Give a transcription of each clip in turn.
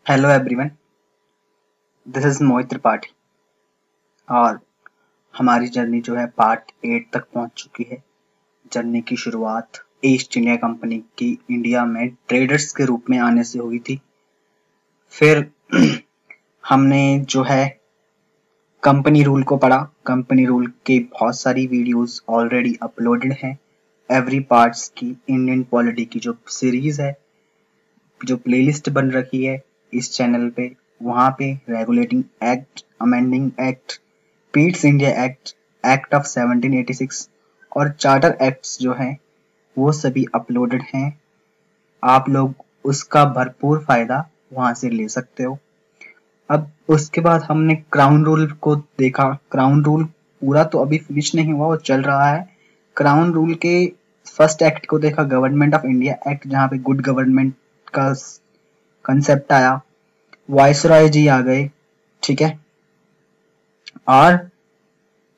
Hello everyone, this is मोहित त्रिपाठी और हमारी journey जो है पार्ट 8 तक पहुंच चुकी है। जर्नी की शुरुआत ईस्ट इंडिया कंपनी की इंडिया में ट्रेडर्स के रूप में आने से हुई थी। फिर हमने जो है कंपनी रूल को पढ़ा। कंपनी रूल के बहुत सारी वीडियोस ऑलरेडी अपलोडेड हैं। एवरी पार्ट्स की इंडियन पॉलिटी की जो सीरीज है, जो प्लेलिस्ट बन रखी है इस चैनल पे, वहां पे regulating act, amending act, Pitt's India act, act of 1786 और चार्टर एक्ट्स जो हैं वो सभी अपलोडेड हैं। आप लोग उसका भरपूर फायदा वहां से ले सकते हो। अब उसके बाद हमने क्राउन रूल को देखा। क्राउन रूल पूरा तो अभी फिनिश नहीं हुआ, वो चल रहा है। क्राउन रूल के फर्स्ट एक्ट को देखा, गवर्नमेंट ऑफ इंडिया एक्ट, जहाँ पे गुड गवर्नमेंट का कंसेप्ट आया। वाइसरॉय जी आ गए, ठीक है। और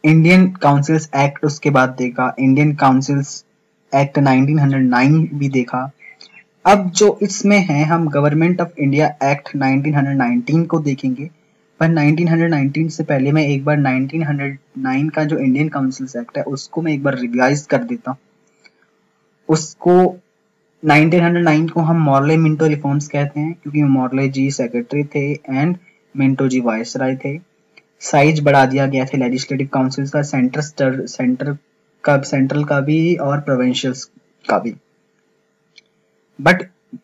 इंडियन काउंसिल्स एक्ट उसके बाद देखा, इंडियन काउंसिल्स एक्ट 1909 भी देखा। अब जो इसमें है, हम गवर्नमेंट ऑफ इंडिया एक्ट 1919 को देखेंगे, पर 1919 से पहले मैं एक बार 1909 का जो इंडियन काउंसिल्स एक्ट है उसको मैं एक बार रिवाइज कर देता हूँ। उसको 1909 को हम मॉर्ले मिंटो रिफॉर्म्स कहते हैं, क्योंकि मॉर्ले जी सेक्रेटरी थे एंड मिंटो जी वाइसराय थे। साइज बढ़ा दिया गया था लेजिस्लेटिव काउंसिल का, सेंट्रल का भी और प्रोविंशियल्स का भी। बट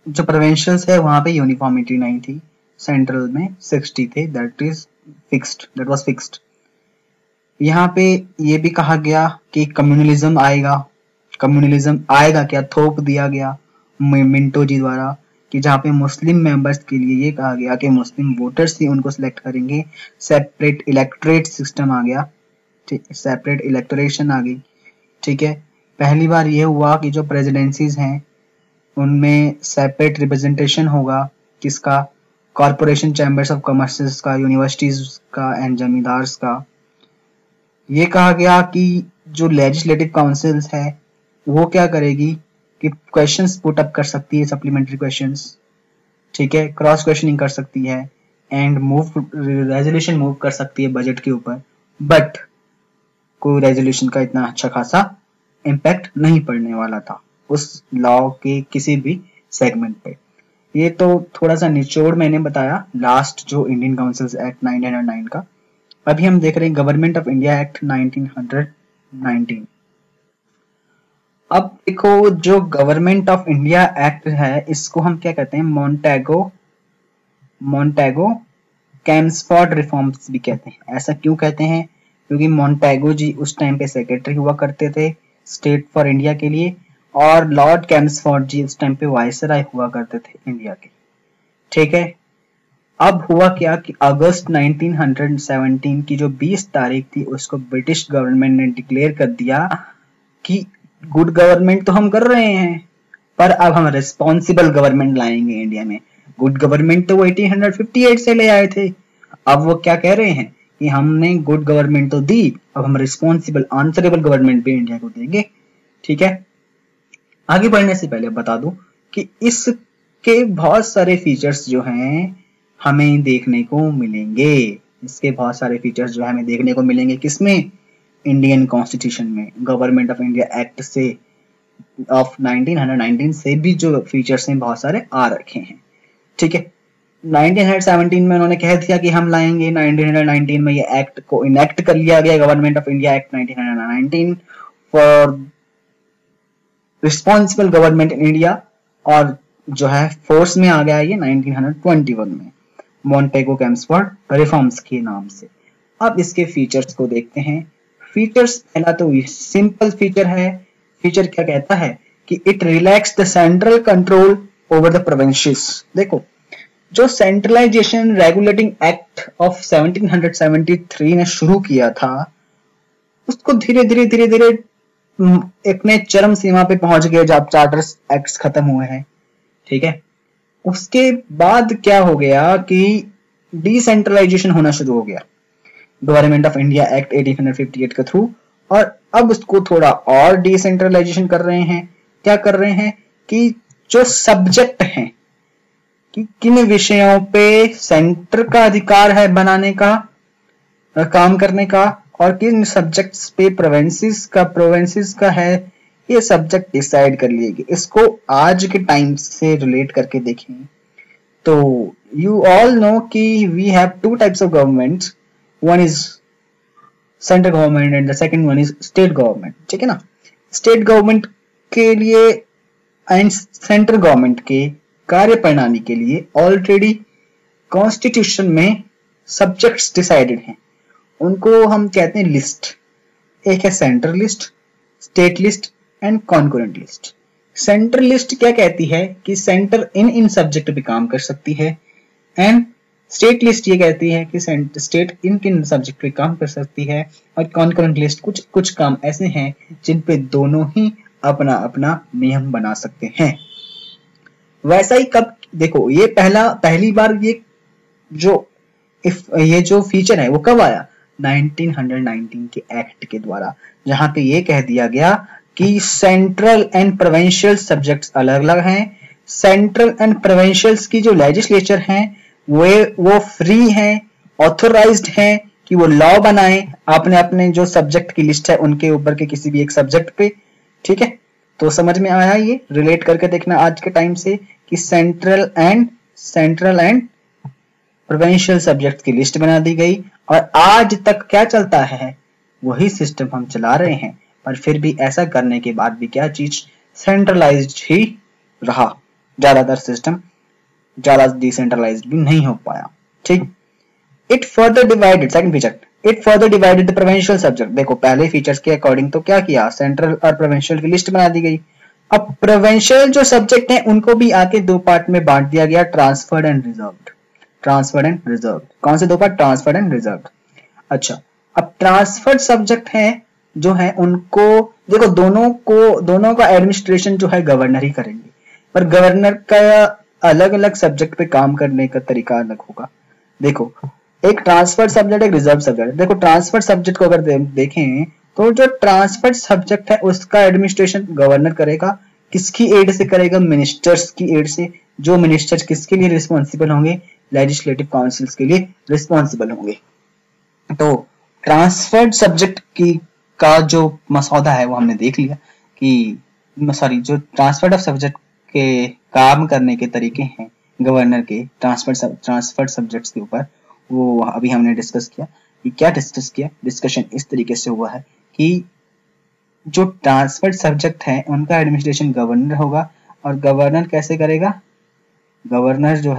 जो प्रोविंशियल्स है वहां पे यूनिफॉर्मिटी नहीं थी। सेंट्रल में 60 थे, दैट वाज फिक्स्ड। यहाँ पे ये भी कहा गया कि कम्युनलिज्म आएगा क्या, थोप दिया गया मिंटो जी द्वारा, कि जहाँ पे मुस्लिम मेंबर्स के लिए ये कहा गया कि मुस्लिम वोटर्स ही उनको सिलेक्ट करेंगे। सेपरेट इलेक्टोरेट सिस्टम आ गया, सेपरेट इलेक्टोरेशन आ गई, ठीक है। पहली बार ये हुआ कि जो प्रेसिडेंसीज हैं उनमें सेपरेट रिप्रेजेंटेशन होगा, किसका, कॉरपोरेशन चैम्बर्स ऑफ कॉमर्स का, यूनिवर्सिटीज का एंड जमींदार्स का। ये कहा गया कि जो लेजिस्लेटिव काउंसिल्स है वो क्या करेगी कि क्वेश्चंस पुट अप कर सकती है, सप्लीमेंट्री क्वेश्चंस, ठीक है, क्रॉस क्वेश्चनिंग कर सकती है एंड रेजोल्यूशन मूव कर सकती है बजट के ऊपर। बट कोई रेजोल्यूशन का इतना अच्छा खासा इम्पैक्ट नहीं पड़ने वाला था उस लॉ के किसी भी सेगमेंट पे। ये तो थोड़ा सा निचोड़ मैंने बताया लास्ट जो इंडियन काउंसिल्स एक्ट 1909 का। अभी हम देख रहे हैं गवर्नमेंट ऑफ इंडिया एक्ट 1919। अब देखो, जो गवर्नमेंट ऑफ इंडिया एक्ट है इसको हम क्या कहते हैं, मॉन्टेगो कैम्सफोर्ड रिफॉर्म्स भी कहते हैं। ऐसा क्यों कहते हैं? क्योंकि मॉन्टेगो जी उस टाइम पे सेक्रेटरी हुआ करते थे स्टेट फॉर इंडिया के लिए, और लॉर्ड कैम्सफोर्ड जी उस टाइम पे वाइसराय हुआ करते थे इंडिया के, ठीक है। अब हुआ क्या कि अगस्त 1917 की जो 20 तारीख थी उसको ब्रिटिश गवर्नमेंट ने डिक्लेयर कर दिया कि गुड गवर्नमेंट तो हम कर रहे हैं, पर अब हम रिस्पॉन्सिबल गवर्नमेंट लाएंगे इंडिया में। गुड गवर्नमेंट तो वो 1858 से ले आए थे। अब वो क्या कह रहे हैं कि हमने गुड गवर्नमेंट तो दी, अब हम रिस्पॉन्सिबल आंसरेबल गवर्नमेंट भी इंडिया को देंगे, ठीक है। आगे बढ़ने से पहले बता दूं कि इसके बहुत सारे फीचर्स जो हैं हमें देखने को मिलेंगे। इसके बहुत सारे फीचर्स जो हमें देखने को मिलेंगे किसमें? इंडियन कॉन्स्टिट्यूशन में। गवर्नमेंट ऑफ इंडिया एक्ट से ऑफ 1919 से भी जो फीचर्स हैं बहुत सारे आ रखे हैं, ठीक है। 1917 में उन्होंने कह दिया कि हम लाएंगे, 1919 में ये एक्ट को इनेक्ट कर लिया गया, government of India act 1919 for responsible government in India, और जो है फोर्स में आ गया ये 1921 में मॉन्टेगो कैम्सफोर्ड रिफॉर्म्स के नाम से। अब इसके फीचर्स को देखते हैं। फीचर्स, पहला तो सिंपल फीचर है। फीचर क्या कहता है कि it relax the central control over the provinces. देखो, जो सेंट्रलाइजेशन रेगुलेटिंग एक्ट ऑफ 1773 ने शुरू किया था उसको धीरे धीरे एक ने चरम सीमा पे पहुंच गए जब चार्टर एक्ट्स खत्म हुए हैं, ठीक है। उसके बाद क्या हो गया कि डिसेंट्रलाइजेशन होना शुरू हो गया गवर्नमेंट ऑफ इंडिया एक्ट 1858 के थ्रू, और अब उसको थोड़ा और डिसेंट्रलाइजेशन कर रहे हैं। क्या कर रहे हैं कि जो सब्जेक्ट हैं, कि किन विषयों पे सेंटर का अधिकार है बनाने का, काम करने का, और किन सब्जेक्ट्स पे प्रोविंसेस का है ये सब्जेक्ट डिसाइड कर लिए गए। इसको आज के टाइम से रिलेट करके देखें तो यू ऑल नो कि we have two types of government, one is central government and the second one is state government, ठीक है ना। स्टेट गवर्नमेंट के लिए एंड सेंट्रल गवर्नमेंट के कार्य प्रणाली के लिए ऑलरेडी कॉन्स्टिट्यूशन में सब्जेक्ट्स डिसाइडेड हैं, उनको हम कहते हैं लिस्ट। एक है central list, state list and concurrent list. Central list क्या कहती है कि सेंटर इन सब्जेक्ट पे काम कर सकती है, एंड स्टेट लिस्ट ये कहती है कि स्टेट इन सब्जेक्ट पे काम कर सकती है, और कॉन्करेंट लिस्ट कुछ काम ऐसे हैं जिन पे दोनों ही अपना अपना नियम बना सकते हैं। वैसा ही कब देखो ये पहली बार ये जो फीचर है वो कब आया, 1919 के एक्ट के द्वारा, जहां पे ये कह दिया गया कि सेंट्रल एंड प्रोविंशियल सब्जेक्ट्स अलग अलग हैं। सेंट्रल एंड प्रोविंशियल्स की जो लेजिस्लेचर हैं वो फ्री हैं, ऑथोराइज्ड हैं कि वो लॉ बनाएं अपने अपने जो सब्जेक्ट की लिस्ट है उनके ऊपर के किसी भी एक सब्जेक्ट पे, ठीक है। तो समझ में आया, ये रिलेट करके देखना आज के टाइम से कि सेंट्रल एंड प्रोविंशियल सब्जेक्ट की लिस्ट बना दी गई, और आज तक क्या चलता है वही सिस्टम हम चला रहे हैं, पर फिर भी ऐसा करने के बाद भी क्या चीज सेंट्रलाइज्ड ही रहा, ज्यादातर सिस्टम ज्यादा डिसेंट्रलाइज्ड भी नहीं हो पाया, ठीक। It further divided, second feature, it further divided the provincial subject. देखो पहले फीचर्स के अकॉर्डिंग तो क्या किया, सेंट्रल और प्रोविंशियल की लिस्ट बना दी गई। अब प्रोविंशियल जो सब्जेक्ट हैं उनको भी आके दो पार्ट में बांट दिया गया, transferred and reserved. Transferred and reserved, कौन से दो पार्ट, ट्रांसफर्ड एंड रिजर्व्ड। अच्छा, अब ट्रांसफर्ड सब्जेक्ट है जो है उनको देखो दोनों का एडमिनिस्ट्रेशन जो है गवर्नर ही करेंगे, पर गवर्नर का अलग अलग सब्जेक्ट पे काम करने का तरीका अलग होगा। देखो एक ट्रांसफर्ड सब्जेक्ट, एक रिजर्व सब्जेक्ट। देखो ट्रांसफर्ड सब्जेक्ट को अगर देखें तो जो ट्रांसफर्ड सब्जेक्ट है उसका एडमिनिस्ट्रेशन गवर्नर करेगा, किसकी एड से करेगा, मिनिस्टर्स की एड से। जो मिनिस्टर्स किसके लिए रिस्पॉन्सिबल होंगे, लेजिस्लेटिव काउंसिल्स के लिए रिस्पॉन्सिबल होंगे। तो ट्रांसफर्ड सब्जेक्ट का जो मसौदा है वो हमने देख लिया कि जो ट्रांसफर्ड ऑफ सब्जेक्ट के काम करने के तरीके हैं गवर्नर के ट्रांसफर्ड सब्जेक्ट्स के ऊपर, वो अभी हमने डिस्कस किया। कि क्या डिस्कस किया, डिस्कशन इस तरीके से हुआ है कि जो ट्रांसफर्ड सब्जेक्ट है उनका एडमिनिस्ट्रेशन गवर्नर होगा, और गवर्नर कैसे करेगा, गवर्नर जो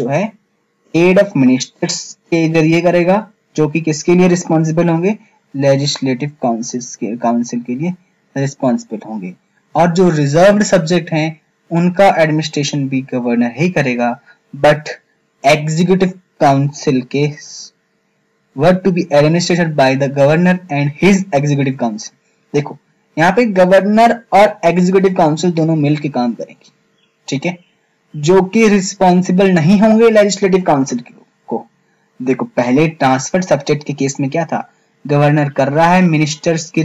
है एड ऑफ मिनिस्टर्स के जरिए करेगा, जो कि किसके लिए रिस्पॉन्सिबल होंगे, लेजिस्लेटिव काउंसिल के लिए रिस्पॉन्सिबल होंगे। और जो रिजर्व्ड सब्जेक्ट हैं उनका एडमिनिस्ट्रेशन भी गवर्नर ही करेगा, बट एग्जीक्यूटिव काउंसिल के work to be administrated by the governor and his executive council. देखो यहाँ पे गवर्नर और एग्जीक्यूटिव काउंसिल दोनों मिलकर काम करेंगे, ठीक है, जो कि रिस्पॉन्सिबल नहीं होंगे लेजिस्लेटिव काउंसिल को। देखो पहले ट्रांसफर्ड सब्जेक्ट के केस में क्या था, गवर्नर कर रहा है मिनिस्टर्स के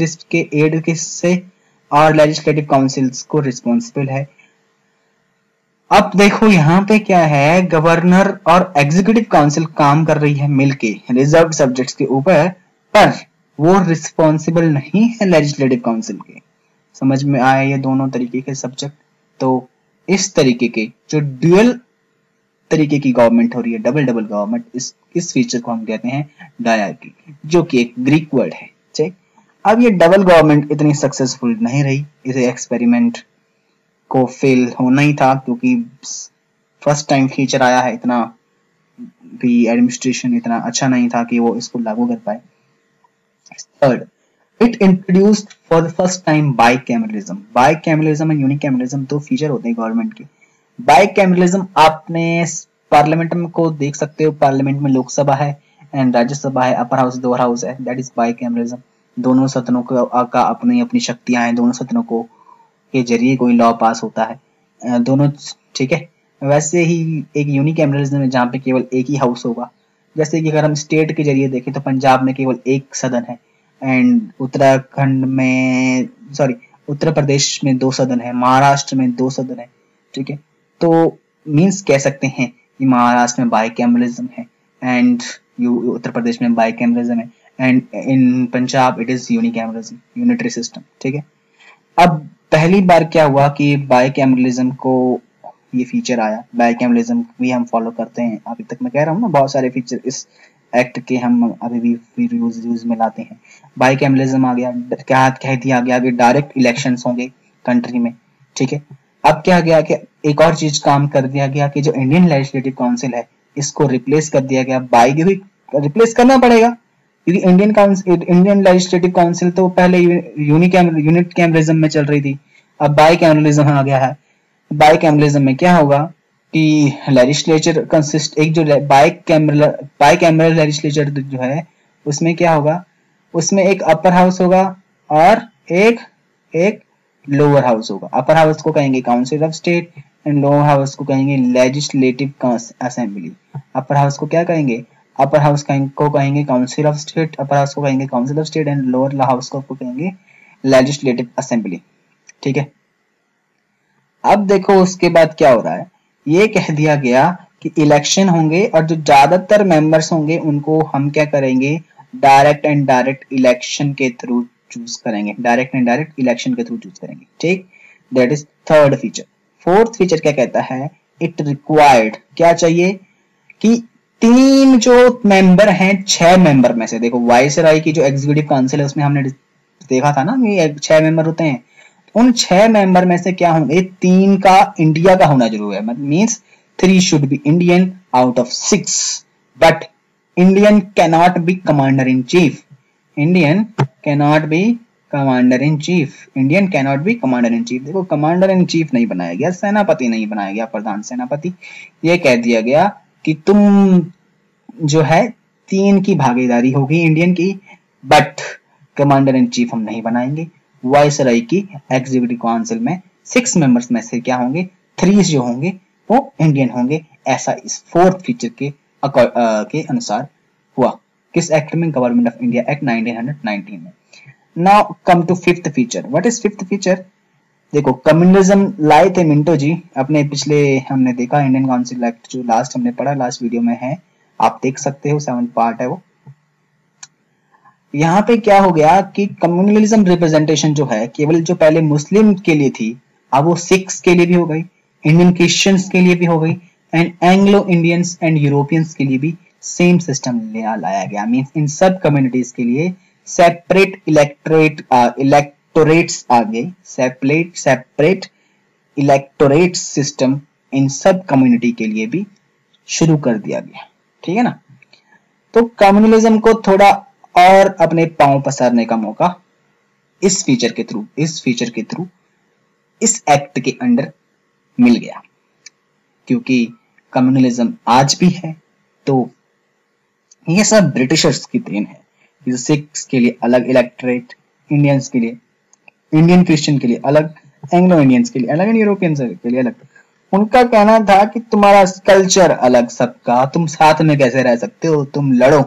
एड से, और लेजिस्लेटिव काउंसिल्स को रिस्पॉन्सिबल है। अब देखो यहाँ पे क्या है, गवर्नर और एग्जीक्यूटिव काउंसिल काम कर रही है मिलके रिजर्व सब्जेक्ट्स के ऊपर, पर वो रिस्पॉन्सिबल नहीं है लेजिस्लेटिव काउंसिल के। समझ में आया ये दोनों तरीके के सब्जेक्ट। तो इस तरीके के जो ड्यूअल तरीके की गवर्नमेंट हो रही है, डबल गवर्नमेंट, इस फीचर को हम कहते हैं डायरकी, जो कि एक ग्रीक वर्ड है, ठीक। अब ये डबल गवर्नमेंट इतनी सक्सेसफुल नहीं रही, इसे एक्सपेरिमेंट को फेल होना ही था, क्योंकि फर्स्ट टाइम फीचर आया है, इतना भी एडमिनिस्ट्रेशन इतना अच्छा नहीं था कि वो इसको लागू कर पाए। Third, it introduced for the first time bicameralism and unicameralism, दो फीचर होते हैं गवर्नमेंट के। बाइकैमरलिज्म आपने पार्लियामेंट में को देख सकते हो, पार्लियामेंट में लोकसभा है एंड राज्यसभा है, अपर हाउस लोअर हाउस है, दैट इज बाइकैमरलिज्म। दोनों सदनों का अपनी अपनी शक्तियां हैं, दोनों सदनों को के जरिए कोई लॉ पास होता है, दोनों, ठीक है। वैसे ही एक यूनिकैमरलिज्म है जहाँ पे केवल एक ही हाउस होगा। जैसे कि अगर हम स्टेट के जरिए देखें तो पंजाब में केवल एक सदन है, एंड उत्तर प्रदेश में 2 सदन है, महाराष्ट्र में 2 सदन है, ठीक है, तो मीन्स कह सकते हैं कि महाराष्ट्र में बाइकैमरलिज्म है एंड उत्तर प्रदेश में बाइकैमरलिज्म है and in Punjab it is unicameralism, unitary system. ठीक है, अब पहली बार क्या हुआ कि बाइकैमरलिज्म को ये फीचर आया, बाइकैमरलिज्म भी हम फॉलो करते हैं अभी तक, मैं कह रहा हूँ ना बहुत सारे फीचर इस एक्ट के हम अभी भी यूज में लाते हैं। बाइकैमरलिज्म आ गया, क्या कह दिया गया कि डायरेक्ट इलेक्शंस होंगे कंट्री में। ठीक है, अब क्या गया कि एक और चीज काम कर दिया गया कि जो इंडियन लेजिस्लेटिव काउंसिल है इसको रिप्लेस कर दिया गया बाई, रिप्लेस करना पड़ेगा क्योंकि इंडियन लेजिस्लेटिव काउंसिल तो पहले यूनिट कैमरिज्म में चल रही थी, अब बाई कैमरलिज्म आ गया है। बाई कैमरलिज्म में क्या होगा कि लेजिस्लेचर कंसिस्ट, एक जो बाई कैमरल लेजिस्लेचर जो है उसमें क्या होगा, उसमें एक अपर हाउस होगा और एक लोअर हाउस होगा। अपर हाउस को कहेंगे council of state and lower house को कहेंगे लेजिस्लेटिव असेंबली। अपर हाउस को क्या कहेंगे, अपर हाउस को कहेंगे council of state, upper house को कहेंगे council of state and lower house को कहेंगे लेजिस्लेटिव असेंबली। ठीक है, अब देखो उसके बाद क्या हो रहा है, ये कह दिया गया कि इलेक्शन होंगे और जो ज्यादातर मेंबर्स होंगे उनको हम क्या करेंगे, डायरेक्ट एंड डायरेक्ट इलेक्शन के थ्रू चूज करेंगे, डायरेक्ट एंड डायरेक्ट इलेक्शन के थ्रू चूज करेंगे। ठीक, that is third feature. Fourth feature क्या कहता है, इट रिक्वायर्ड, क्या चाहिए कि 3 जो मेंबर हैं 6 मेंबर में से, देखो वाइसराय की जो एग्जीक्यूटिव काउंसिल है उसमें हमने देखा था ना कि 6 मेंबर होते हैं, उन 6 मेंबर में से क्या होंगे, 3 का इंडिया का होना जरूरी है, means 3 should be Indian out of 6, but Indian cannot be commander in chief, Indian cannot be commander in chief, Indian cannot be commander in chief. देखो कमांडर इन चीफ नहीं बनाया गया, सेनापति नहीं बनाया गया, प्रधान सेनापति, ये कह दिया गया कि तुम जो है 3 की भागीदारी होगी इंडियन की, बट कमांडर इन चीफ हम नहीं बनाएंगे। वाइसराय की एग्जीक्यूटिव काउंसिल में 6 मेंबर्स में से क्या होंगे, 3 जो होंगे वो इंडियन होंगे। ऐसा इस फोर्थ फीचर के अनुसार हुआ, किस एक्ट में, गवर्नमेंट ऑफ इंडिया एक्ट 1919 में। Now come to fifth feature. What is fifth feature, देखो कम्युनिज्म लाए थे मिंटो जी अपने पिछले, हमने देखा इंडियन काउंसिल एक्ट जो लास्ट हमने पढ़ा, लास्ट वीडियो में है, आप देख सकते हो, 7th पार्ट है वो। यहाँ पे क्या हो गया कि कम्युनलिज्म रिप्रेजेंटेशन जो है केवल जो पहले मुस्लिम के लिए थी, अब वो सिख्स के लिए भी हो गई, इंडियन क्रिश्चियंस के लिए भी हो गई and Anglo Indians and Europeans के लिए भी सेम सिस्टम लाया गया। मींस इन सब कम्युनिटीज के लिए सेपरेट इलेक्टोरेट्स आ गए, सेपरेट इलेक्टोरेट सिस्टम इन सब कम्युनिटी के लिए भी शुरू कर दिया गया। ठीक है ना, तो कम्युनलिज्म को थोड़ा और अपने पांव पसारने का मौका इस फीचर के थ्रू इस एक्ट के अंडर मिल गया, क्योंकि कम्युनलिज्म आज भी है तो ये सब ब्रिटिशर्स की देन है। सिख्स के लिए अलग इलेक्टोरेट, इंडियंस के लिए, इंडियन क्रिश्चियन के लिए अलग, एंग्लो इंडियंस के लिए अलग, यूरोपियंस के लिए अलग। उनका कहना था कि तुम्हारा कल्चर अलग सबका, तुम साथ में कैसे रह सकते हो, तुम लड़ो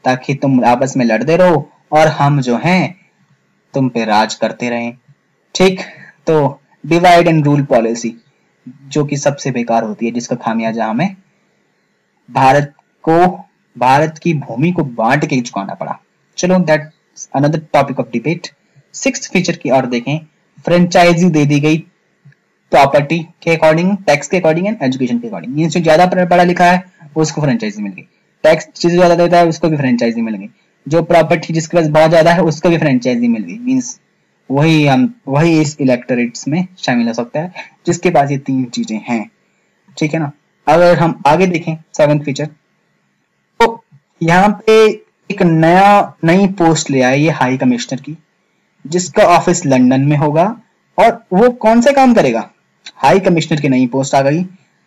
ताकि तुम आपस में लड़ते रहो और हम जो हैं तुम पे राज करते रहें। ठीक, तो डिवाइड एंड रूल पॉलिसी जो कि सबसे बेकार होती है, जिसका खामियाजा हमें भारत की भूमि को बांट के चुकाना पड़ा। चलो that's another topic of debate. 6th feature की ओर देखें, फ्रेंचाइजी दे दी गई प्रॉपर्टी के अकॉर्डिंग, टैक्स के अकॉर्डिंग एंड एजुकेशन के अकॉर्डिंग। मींस जो ज्यादा पढ़ा लिखा है उसको फ्रेंचाइजी मिल गई, टैक्स जिसे ज्यादा देता है उसको भी फ्रेंचाइजी मिल गई, जो प्रॉपर्टी जिसके पास बहुत ज्यादा है उसको भी फ्रेंचाइजी मिल गई। मींस वही इस इलेक्टोरेट्स में शामिल हो सकता है जिसके पास ये 3 चीजें हैं। ठीक है ना, अगर हम आगे देखें 7th फीचर, तो यहाँ पे एक नई पोस्ट ले आए ये हाई कमिश्नर की, जिसका ऑफिस लंदन में होगा और वो कौन से काम करेगा, हाई कमिश्नर की नई पोस्ट आ गई,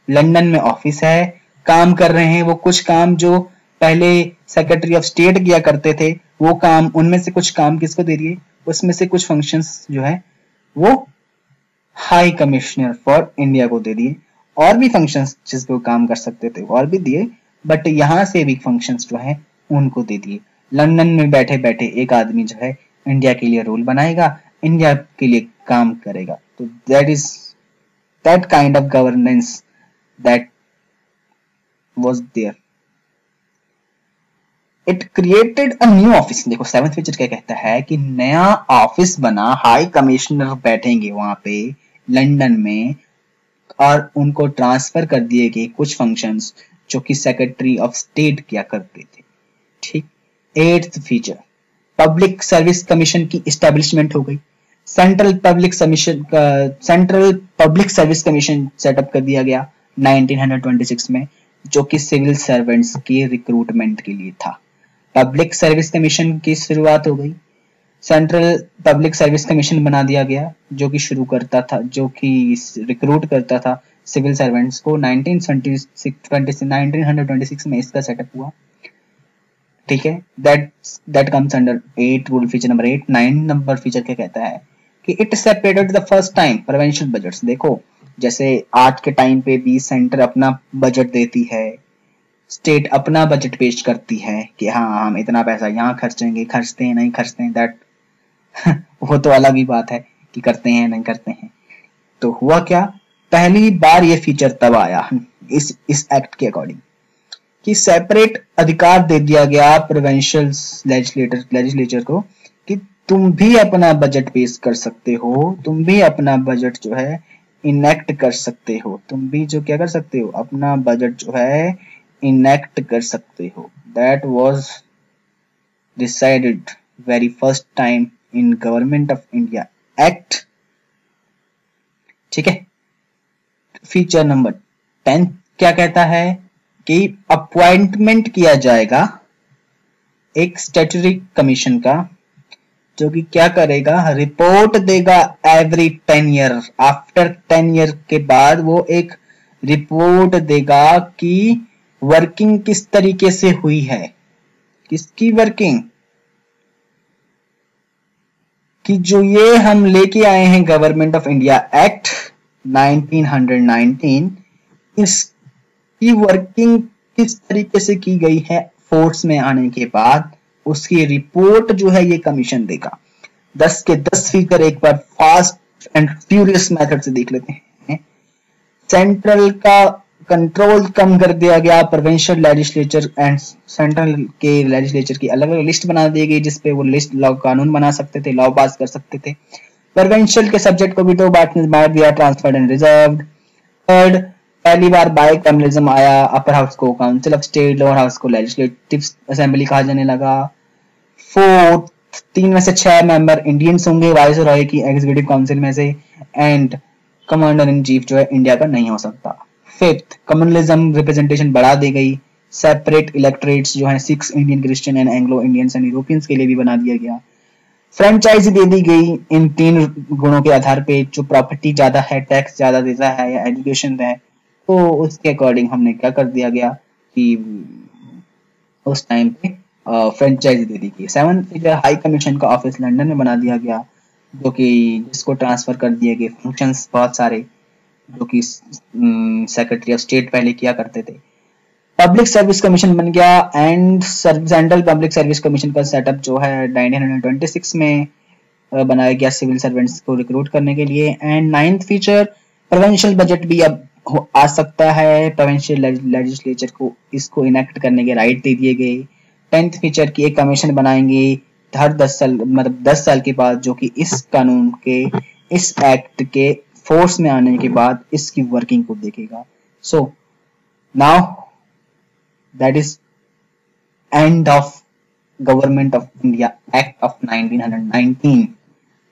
लंदन में ऑफिस है, काम कर रहे हैं वो कुछ काम जो पहले सेक्रेटरी ऑफ स्टेट किया करते थे, वो काम, उनमें से कुछ काम किसको दे दिए, उसमें से कुछ फंक्शंस जो है वो हाई कमिश्नर फॉर इंडिया को दे दिए, और भी फंक्शंस जिस पे वो काम कर सकते थे और भी दिए, बट यहाँ से भी फंक्शंस जो है उनको दे दिए। लंदन में बैठे बैठे एक आदमी जो है इंडिया के लिए रूल बनाएगा, इंडिया के लिए काम करेगा। तो that is that kind of governance that was there. It created a new office. देखो सेवंथ फीचर क्या कहता है कि नया ऑफिस बना, हाई कमिश्नर बैठेंगे वहां पे लंदन में, और उनको ट्रांसफर कर दिए गए कुछ फंक्शंस जो कि सेक्रेटरी ऑफ स्टेट किया करते थे। ठीक। Eighth feature, public service commission की एस्टेब्लिशमेंट हो गई। Central public service commission setup कर दिया गया 1926 में, जो कि सिविल सर्वेंट्स के रिक्रूटमेंट के लिए था। पब्लिक सर्विस कमीशन की शुरुआत हो गई। सेंट्रल पब्लिक सर्विस कमीशन बना दिया गया जो कि शुरू करता था, जो कि रिक्रूट करता था सिविल सर्वेंट्स को। 1926 में इसका सेटअप हुआ। ठीक है, that comes under 8 rule feature number 8। 9 number feature क्या कहता है कि it separated the first time provincial budgets. देखो जैसे आज के टाइम पे भी सेंटर अपना बजट देती है, स्टेट अपना बजट पेश करती है कि हाँ हम इतना पैसा यहाँ खर्चेंगे, खर्चते हैं नहीं खर्चते हैं, दैट वो तो अलग ही बात है कि करते हैं नहीं करते हैं। तो हुआ क्या, पहली बार ये फीचर तब आया इस एक्ट के अकॉर्डिंग कि सेपरेट अधिकार दे दिया गया प्रोविंशियल लेजिस्लेचर को कि तुम भी अपना बजट पेश कर सकते हो, तुम भी अपना बजट जो है इनेक्ट कर सकते हो, तुम भी जो क्या कर सकते हो, अपना बजट जो है इनेक्ट कर सकते हो। That was decided very first time in government of India act. ठीक है। फीचर नंबर 10 क्या कहता है कि अपॉइंटमेंट किया जाएगा एक स्टैट्यूटरी कमीशन का, जो कि क्या करेगा, रिपोर्ट देगा एवरी 10 ईयर। आफ्टर 10 ईयर के बाद वो एक रिपोर्ट देगा कि वर्किंग किस तरीके से हुई है, किसकी वर्किंग, कि जो ये हम लेके आए हैं गवर्नमेंट ऑफ इंडिया एक्ट 1919, इसकी वर्किंग किस तरीके से की गई है फोर्स में आने के बाद, उसकी रिपोर्ट जो है ये कमीशन देगा। 10 के 10 फीचर एक बार फास्ट एंड फ्यूरियस मेथड से देख लेते हैं। सेंट्रल का कंट्रोल कम कर दिया गया, प्रोविंशियल लेजिस्लेचर एंड सेंट्रल के लेजिस्लेचर की अलग अलग लिस्ट बना दी गई, जिसपे वो लिस्ट लॉ कानून बना सकते थे, लॉ पास कर सकते थे। प्रोविंशियल के सब्जेक्ट को भी दो बांट दिया, ट्रांसफर्ड एंड रिजर्व्ड। थर्ड, पहली बार बाय कम्युनिज्म आया, अपर हाउस को council of state, lower house को लेजिस्लेटिव असेंबली कहा जाने लगा। फोर्थ, 3 में से 6 मेंबर इंडियंस होंगे वाइसरॉय की एग्जीक्यूटिव काउंसिल में से, एंड कमांडर इन चीफ जो है इंडिया का नहीं हो सकता। फिफ्थ, कम्युनलिज्म रिप्रेजेंटेशन बढ़ा दी गई, सेपरेट इलेक्टोरेट्स जो है 6 Indian Christian and Anglo Indians and Europeans के लिए भी बना दिया गया। फ्रेंचाइजी दे दी गई इन 3 गुणों के आधार पे, जो प्रॉपर्टी ज्यादा है, टैक्स ज्यादा देता है या एजुकेशन है, तो उसके अकॉर्डिंग हमने क्या कर दिया गया कि उस टाइम पे फ्रेंचाइजी दे दी गई। 7 हाई कमीशन का ऑफिस लंदन में बना दिया गया, जो कि जिसको ट्रांसफर कर दिए गए फंक्शंस बहुत सारे जो कि सेक्रेटरी ऑफ स्टेट पहले किया करते थे। पब्लिक सर्विस कमीशन बन गया, and central public service commission का सेटअप जो है 1926 में बनाया गया सिविल सर्वेंट्स को रिक्रूट करने के लिए। And 9th feature, provincial budget भी अब आ सकता है, प्रोविंशियल लेजिस्लेचर को इसको इनेक्ट करने के राइट दे दिए गए। 10th फीचर की एक कमीशन बनाएंगे हर 10 साल, मतलब 10 साल के बाद, जो कि इस कानून के, इस एक्ट के फोर्स में आने के बाद इसकी वर्किंग को देखेगा। So now that is end of government of India act of 1919।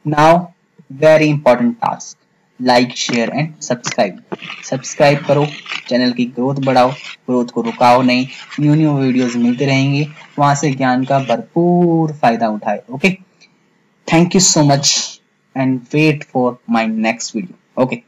Now very important task, like share and subscribe करो, चैनल की ग्रोथ बढ़ाओ, ग्रोथ को रुकाओ नहीं, न्यू वीडियोस मिलते रहेंगे, वहां से ज्ञान का भरपूर फायदा उठाए। Okay, thank you so much and wait for my next video. Okay.